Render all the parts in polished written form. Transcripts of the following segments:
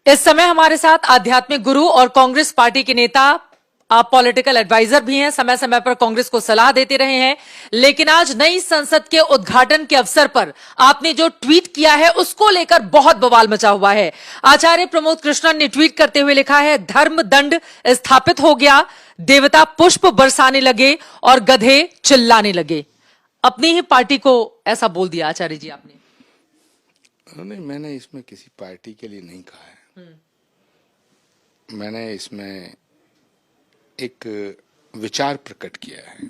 इस समय हमारे साथ आध्यात्मिक गुरु और कांग्रेस पार्टी के नेता, आप पॉलिटिकल एडवाइजर भी हैं, समय समय पर कांग्रेस को सलाह देते रहे हैं। लेकिन आज नई संसद के उद्घाटन के अवसर पर आपने जो ट्वीट किया है उसको लेकर बहुत बवाल मचा हुआ है। आचार्य प्रमोद कृष्णन ने ट्वीट करते हुए लिखा है, धर्म दंड स्थापित हो गया, देवता पुष्प बरसाने लगे और गधे चिल्लाने लगे। अपनी ही पार्टी को ऐसा बोल दिया आचार्य जी आपने। नहीं, मैंने इसमें किसी पार्टी के लिए नहीं कहा है। मैंने इसमें एक विचार प्रकट किया है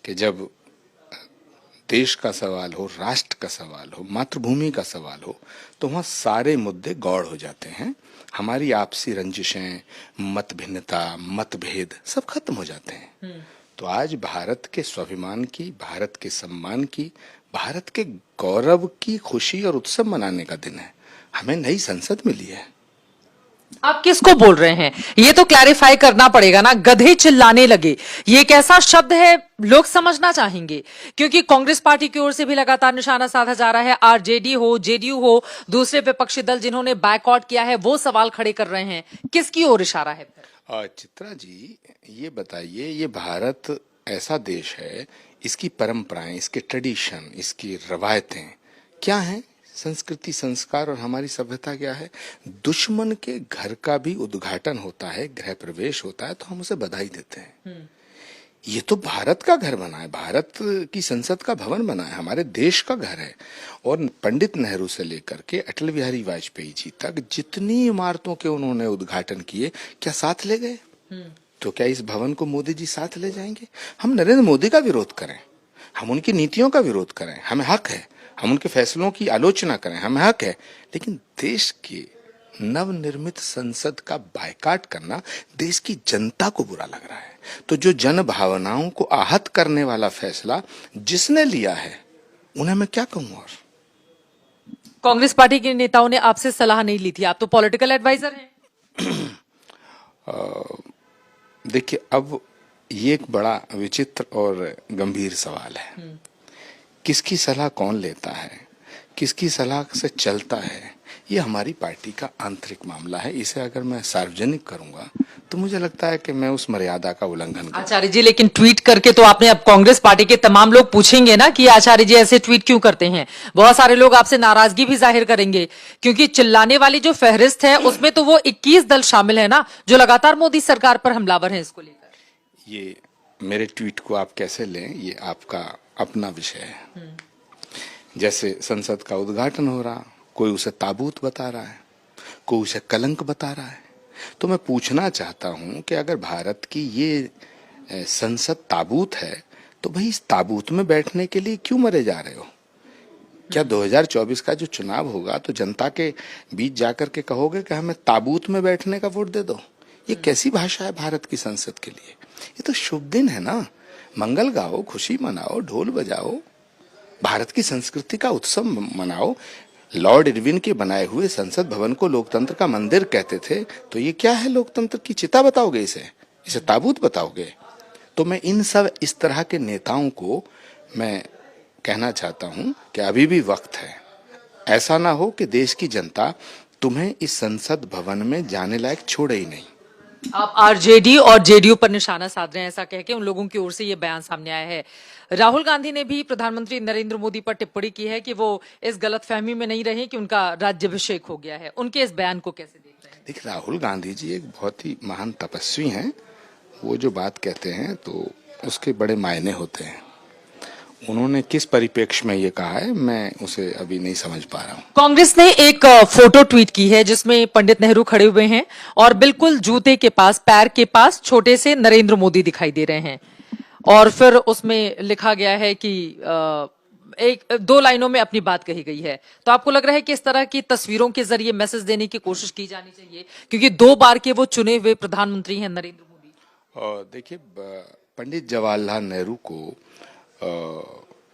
कि जब देश का सवाल हो, राष्ट्र का सवाल हो, मातृभूमि का सवाल हो, तो वहाँ सारे मुद्दे गौड़ हो जाते हैं। हमारी आपसी रंजिशें, मत भिन्नता, मतभेद सब खत्म हो जाते हैं। तो आज भारत के स्वाभिमान की, भारत के सम्मान की, भारत के गौरव की खुशी और उत्सव मनाने का दिन है। हमें नई संसद मिली है। आप किसको बोल रहे हैं ये तो क्लैरिफाई करना पड़ेगा ना। गधे चिल्लाने लगे, ये कैसा शब्द है लोग समझना चाहेंगे, क्योंकि कांग्रेस पार्टी की ओर से भी लगातार निशाना साधा जा रहा है। आरजेडी हो, जेडीयू हो, दूसरे विपक्षी दल जिन्होंने बायकॉट किया है वो सवाल खड़े कर रहे हैं। किसकी ओर इशारा है फिर? चित्रा जी, ये बताइए, ये भारत ऐसा देश है, इसकी परंपराएं, इसके ट्रेडिशन, इसकी रवायतें क्या हैं, संस्कृति, संस्कार और हमारी सभ्यता क्या है। दुश्मन के घर का भी उद्घाटन होता है, गृह प्रवेश होता है, तो हम उसे बधाई देते हैं। ये तो भारत का घर बना है, भारत की संसद का भवन बना है, हमारे देश का घर है। और पंडित नेहरू से लेकर के अटल बिहारी वाजपेयी जी तक जितनी इमारतों के उन्होंने उद्घाटन किए, क्या साथ ले गए? तो क्या इस भवन को मोदी जी साथ ले जाएंगे? हम नरेंद्र मोदी का विरोध करें, हम उनकी नीतियों का विरोध करें, हमें हक है। हम उनके फैसलों की आलोचना करें, हमें हक है। लेकिन देश की नवनिर्मित संसद का बायकॉट करना देश की जनता को बुरा लग रहा है। तो जो जन भावनाओं को आहत करने वाला फैसला जिसने लिया है, उन्हें मैं क्या कहूं। और कांग्रेस पार्टी के नेताओं ने आपसे सलाह नहीं ली थी, आप तो पॉलिटिकल एडवाइजर हैं। देखिए, अब ये एक बड़ा विचित्र और गंभीर सवाल है। किसकी सलाह कौन लेता है, किसकी सलाह से चलता है, ये हमारी पार्टी का आंतरिक मामला है। इसे अगर मैं सार्वजनिक करूंगा तो मुझे लगता है कि मैं उस मर्यादा का उल्लंघन करूंगा। आचार्य जी, लेकिन ट्वीट करके तो आपने, अब कांग्रेस पार्टी के तमाम लोग पूछेंगे ना कि आचार्य जी ऐसे ट्वीट क्यों करते हैं। बहुत सारे लोग आपसे नाराजगी भी जाहिर करेंगे, क्योंकि चिल्लाने वाली जो फहरिस्त है उसमें तो वो 21 दल शामिल है ना, जो लगातार मोदी सरकार पर हमलावर है। इसको लेकर ये मेरे ट्वीट को आप कैसे लें, ये आपका अपना विषय है। जैसे संसद का उद्घाटन हो रहा, कोई उसे ताबूत बता रहा है, कोई उसे कलंक बता रहा है। तो मैं पूछना चाहता हूं कि अगर भारत की ये संसद ताबूत है, तो भाई इस ताबूत में बैठने के लिए क्यों मरे जा रहे हो? क्या 2024 का जो चुनाव होगा तो जनता के बीच जाकर के कहोगे कि हमें ताबूत में बैठने का वोट दे दो? ये कैसी भाषा है भारत की संसद के लिए? ये तो शुभ दिन है ना, मंगल गाओ, खुशी मनाओ, ढोल बजाओ, भारत की संस्कृति का उत्सव मनाओ। लॉर्ड इरविन के बनाए हुए संसद भवन को लोकतंत्र का मंदिर कहते थे, तो ये क्या है? लोकतंत्र की चिता बताओगे इसे ताबूत बताओगे? तो मैं इन सब इस तरह के नेताओं को मैं कहना चाहता हूं कि अभी भी वक्त है। ऐसा ना हो कि देश की जनता तुम्हें इस संसद भवन में जाने लायक छोड़े ही नहीं। आप आरजेडी और जेडीयू पर निशाना साध रहे हैं, ऐसा कह के उन लोगों की ओर से ये बयान सामने आया है। राहुल गांधी ने भी प्रधानमंत्री नरेंद्र मोदी पर टिप्पणी की है कि वो इस गलतफहमी में नहीं रहे कि उनका राज्याभिषेक हो गया है। उनके इस बयान को कैसे देख रहे हैं? देखिए, राहुल गांधी जी एक बहुत ही महान तपस्वी हैं। वो जो बात कहते हैं तो उसके बड़े मायने होते हैं। उन्होंने किस परिप्रेक्ष्य में ये कहा है, मैं उसे अभी नहीं समझ पा रहा हूँ। कांग्रेस ने एक फोटो ट्वीट की है जिसमें पंडित नेहरू खड़े हुए हैं और बिल्कुल जूते के पास, पैर के पास छोटे से नरेंद्र मोदी दिखाई दे रहे हैं। और फिर उसमें लिखा गया है कि एक दो लाइनों में अपनी बात कही गई है। तो आपको लग रहा है कि इस तरह की तस्वीरों के जरिए मैसेज देने की कोशिश की जानी चाहिए, क्योंकि 2 बार के वो चुने हुए प्रधानमंत्री हैं नरेंद्र मोदी। देखिए, पंडित जवाहरलाल नेहरू को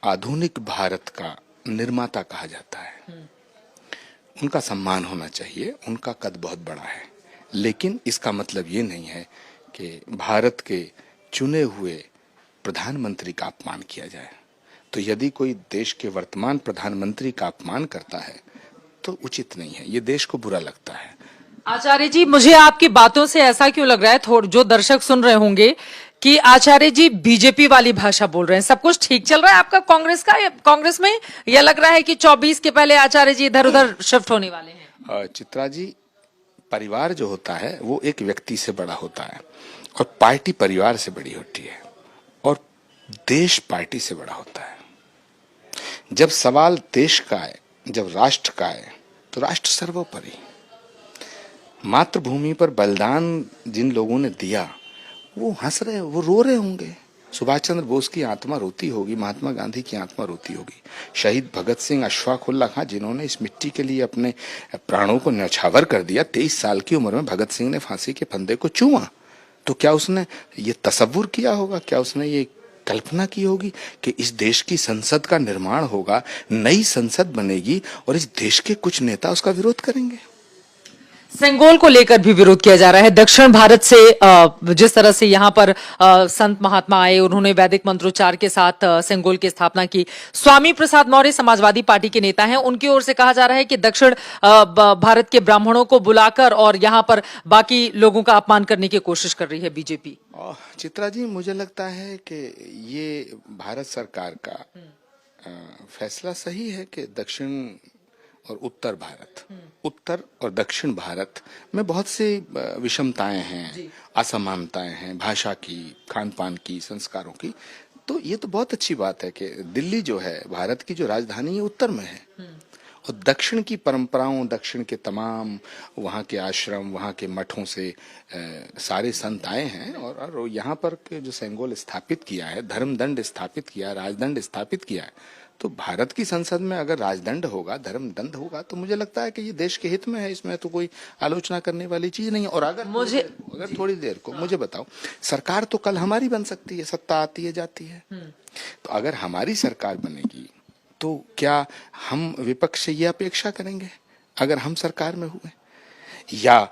आधुनिक भारत का निर्माता कहा जाता है। उनका सम्मान होना चाहिए, उनका कद बहुत बड़ा है। लेकिन इसका मतलब ये नहीं है कि भारत के चुने हुए प्रधानमंत्री का अपमान किया जाए। तो यदि कोई देश के वर्तमान प्रधानमंत्री का अपमान करता है तो उचित नहीं है, ये देश को बुरा लगता है। आचार्य जी, मुझे आपकी बातों से ऐसा क्यों लग रहा है, थोड़ा जो दर्शक सुन रहे होंगे, कि आचार्य जी बीजेपी वाली भाषा बोल रहे हैं। सब कुछ ठीक चल रहा है आपका कांग्रेस का, कांग्रेस में? यह लग रहा है कि 24 के पहले आचार्य जी इधर उधर शिफ्ट होने वाले हैं? चित्रा जी, परिवार जो होता है वो एक व्यक्ति से बड़ा होता है और पार्टी परिवार से बड़ी होती है और देश पार्टी से बड़ा होता है। जब सवाल देश का है, जब राष्ट्र का है, तो राष्ट्र सर्वोपरि। मातृभूमि पर बलिदान जिन लोगों ने दिया वो हंस रहे, वो रो रहे होंगे। सुभाष चंद्र बोस की आत्मा रोती होगी, महात्मा गांधी की आत्मा रोती होगी, शहीद भगत सिंह, अशफाक उल्ला खां जिन्होंने इस मिट्टी के लिए अपने प्राणों को न्यौछावर कर दिया। 23 साल की उम्र में भगत सिंह ने फांसी के फंदे को चूमा, तो क्या उसने ये तसव्वुर किया होगा, क्या उसने ये कल्पना की होगी कि इस देश की संसद का निर्माण होगा, नई संसद बनेगी और इस देश के कुछ नेता उसका विरोध करेंगे? सेंगोल को लेकर भी विरोध किया जा रहा है। दक्षिण भारत से जिस तरह से यहाँ पर संत महात्मा आए, उन्होंने वैदिक मंत्रोच्चार के साथ सेंगोल की स्थापना की। स्वामी प्रसाद मौर्य समाजवादी पार्टी के नेता हैं, उनकी ओर से कहा जा रहा है कि दक्षिण भारत के ब्राह्मणों को बुलाकर और यहाँ पर बाकी लोगों का अपमान करने की कोशिश कर रही है बीजेपी। चित्रा जी, मुझे लगता है कि ये भारत सरकार का फैसला सही है कि दक्षिण और उत्तर भारत, उत्तर और दक्षिण भारत में बहुत सी विषमताएं हैं, असमानताएं हैं, भाषा की, खान पान की, संस्कारों की। तो ये तो बहुत अच्छी बात है कि दिल्ली जो है भारत की जो राजधानी है उत्तर में है और दक्षिण की परंपराओं, दक्षिण के तमाम वहाँ के आश्रम, वहाँ के मठों से सारे संत आए हैं और यहाँ पर के जो सेंगोल स्थापित किया है, धर्मदंड स्थापित किया, राजदंड स्थापित किया है, तो भारत की संसद में अगर राजदंड होगा, धर्मदंड होगा, तो मुझे लगता है कि ये देश के हित में है, इसमें तो कोई आलोचना करने वाली चीज नहीं है। और अगर थोड़ी देर को मुझे बताओ, सरकार तो कल हमारी बन सकती है, सत्ता आती है जाती है, तो अगर हमारी सरकार बनेगी तो क्या हम विपक्ष से ये अपेक्षा करेंगे अगर हम सरकार में हुए, या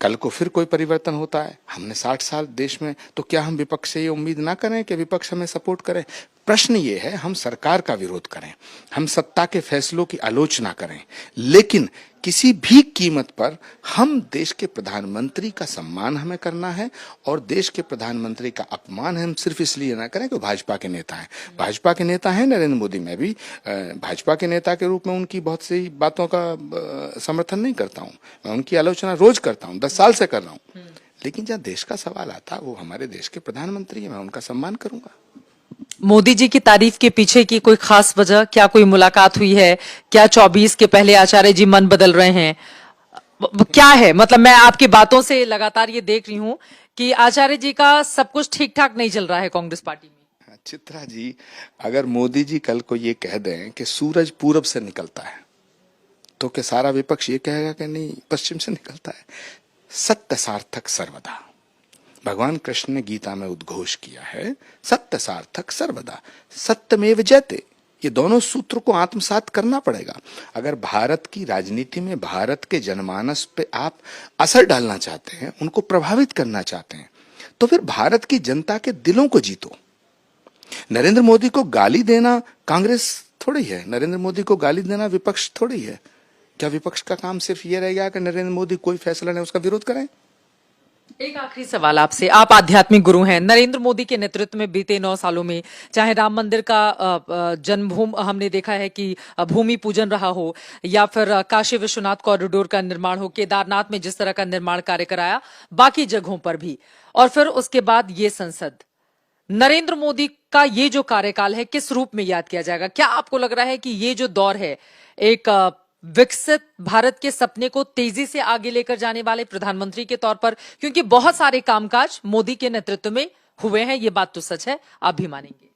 कल को फिर कोई परिवर्तन होता है, हमने 60 साल देश में, तो क्या हम विपक्ष से ये उम्मीद ना करें कि विपक्ष हमें सपोर्ट करे? प्रश्न ये है, हम सरकार का विरोध करें, हम सत्ता के फैसलों की आलोचना करें, लेकिन किसी भी कीमत पर हम देश के प्रधानमंत्री का सम्मान हमें करना है और देश के प्रधानमंत्री का अपमान हम सिर्फ इसलिए ना करें कि भाजपा के नेता हैं। भाजपा के नेता हैं नरेंद्र मोदी, मैं भी भाजपा के नेता के रूप में उनकी बहुत सी बातों का समर्थन नहीं करता हूं, मैं उनकी आलोचना रोज करता हूं, 10 साल से कर रहा हूं, लेकिन जब देश का सवाल आता, वो हमारे देश के प्रधानमंत्री है, मैं उनका सम्मान करूंगा। मोदी जी की तारीफ के पीछे की कोई खास वजह, क्या कोई मुलाकात हुई है? क्या 24 के पहले आचार्य जी मन बदल रहे हैं? क्या है, मतलब मैं आपकी बातों से लगातार ये देख रही हूं कि आचार्य जी का सब कुछ ठीक ठाक नहीं चल रहा है कांग्रेस पार्टी में। चित्रा जी, अगर मोदी जी कल को ये कह दें कि सूरज पूरब से निकलता है, तो क्या सारा विपक्ष ये कहेगा कि नहीं पश्चिम से निकलता है? सत्य सार्थक सर्वदा, भगवान कृष्ण ने गीता में उद्घोष किया है, सत्य सार्थक सर्वदा, सत्यमेव जयते। ये दोनों सूत्र को आत्मसात करना पड़ेगा। अगर भारत की राजनीति में, भारत के जनमानस पे आप असर डालना चाहते हैं, उनको प्रभावित करना चाहते हैं, तो फिर भारत की जनता के दिलों को जीतो। नरेंद्र मोदी को गाली देना कांग्रेस थोड़ी है, नरेंद्र मोदी को गाली देना विपक्ष थोड़ी है। क्या विपक्ष का काम सिर्फ ये रह गया कि नरेंद्र मोदी कोई फैसला नहीं उसका विरोध करें? एक आखिरी सवाल आपसे, आप आध्यात्मिक गुरु हैं। नरेंद्र मोदी के नेतृत्व में बीते 9 सालों में चाहे राम मंदिर का जन्मभूमि हमने देखा है कि भूमि पूजन रहा हो, या फिर काशी विश्वनाथ कॉरिडोर का निर्माण हो, केदारनाथ में जिस तरह का निर्माण कार्य कराया, बाकी जगहों पर भी, और फिर उसके बाद ये संसद, नरेंद्र मोदी का ये जो कार्यकाल है किस रूप में याद किया जाएगा? क्या आपको लग रहा है कि ये जो दौर है एक विकसित भारत के सपने को तेजी से आगे लेकर जाने वाले प्रधानमंत्री के तौर पर, क्योंकि बहुत सारे कामकाज मोदी के नेतृत्व में हुए हैं, ये बात तो सच है, आप भी मानेंगे?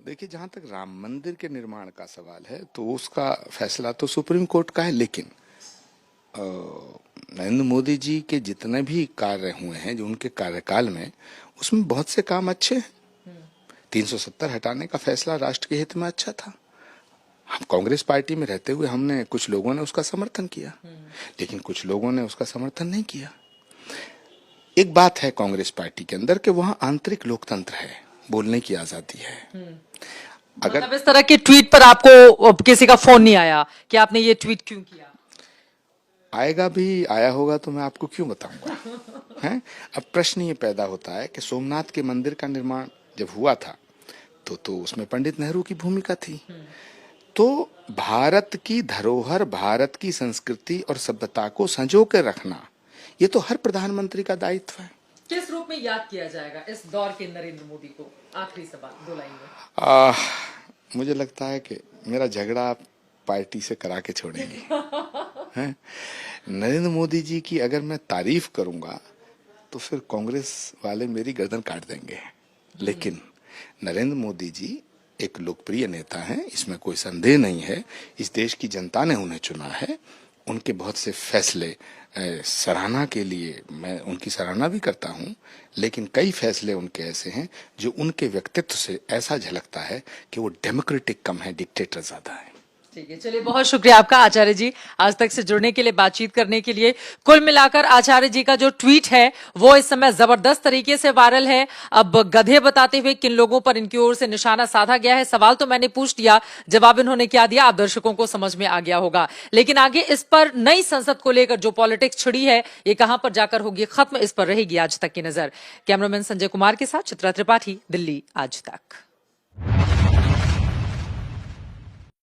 देखिए, जहां तक राम मंदिर के निर्माण का सवाल है तो उसका फैसला तो सुप्रीम कोर्ट का है, लेकिन नरेंद्र मोदी जी के जितने भी कार्य हुए हैं जो उनके कार्यकाल में, उसमें बहुत से काम अच्छे हैं। 370 हटाने का फैसला राष्ट्र के हित में अच्छा था। हम कांग्रेस पार्टी में रहते हुए हमने, कुछ लोगों ने उसका समर्थन किया, लेकिन कुछ लोगों ने उसका समर्थन नहीं किया। एक बात है कांग्रेस पार्टी के अंदर कि वहां आंतरिक लोकतंत्र है, बोलने की आजादी है। अगर मतलब इस तरह के ट्वीट पर आपको किसी का फोन नहीं आया कि आपने ये ट्वीट क्यों किया? आएगा भी, आया होगा तो मैं आपको क्यों बताऊंगा, हैं? अब प्रश्न ये पैदा होता है कि सोमनाथ के मंदिर का निर्माण जब हुआ था तो उसमें पंडित नेहरू की भूमिका थी। तो भारत की धरोहर, भारत की संस्कृति और सभ्यता को संजो कर रखना, ये तो हर प्रधानमंत्री का दायित्व है। किस रूप में याद किया जाएगा इस दौर के नरेंद्र मोदी को? आखिरी सवाल, 2 लाइन में। मुझे लगता है कि मेरा झगड़ा आप पार्टी से करा के छोड़ेंगे। हैं? नरेंद्र मोदी जी की अगर मैं तारीफ करूंगा तो फिर कांग्रेस वाले मेरी गर्दन काट देंगे, लेकिन नरेंद्र मोदी जी एक लोकप्रिय नेता हैं, इसमें कोई संदेह नहीं है। इस देश की जनता ने उन्हें चुना है। उनके बहुत से फैसले सराहना के लिए मैं उनकी सराहना भी करता हूं, लेकिन कई फैसले उनके ऐसे हैं जो उनके व्यक्तित्व से ऐसा झलकता है कि वो डेमोक्रेटिक कम है, डिक्टेटर ज्यादा है। ठीक है, चलिए बहुत शुक्रिया आपका आचार्य जी, आज तक से जुड़ने के लिए, बातचीत करने के लिए। कुल मिलाकर आचार्य जी का जो ट्वीट है वो इस समय जबरदस्त तरीके से वायरल है। अब गधे बताते हुए किन लोगों पर इनकी ओर से निशाना साधा गया है, सवाल तो मैंने पूछ दिया, जवाब इन्होंने क्या दिया आप दर्शकों को समझ में आ गया होगा। लेकिन आगे इस पर नई संसद को लेकर जो पॉलिटिक्स छिड़ी है ये कहां पर जाकर होगी खत्म, इस पर रहेगी आज तक की नजर। कैमरामैन संजय कुमार के साथ चित्रा त्रिपाठी, दिल्ली आज तक।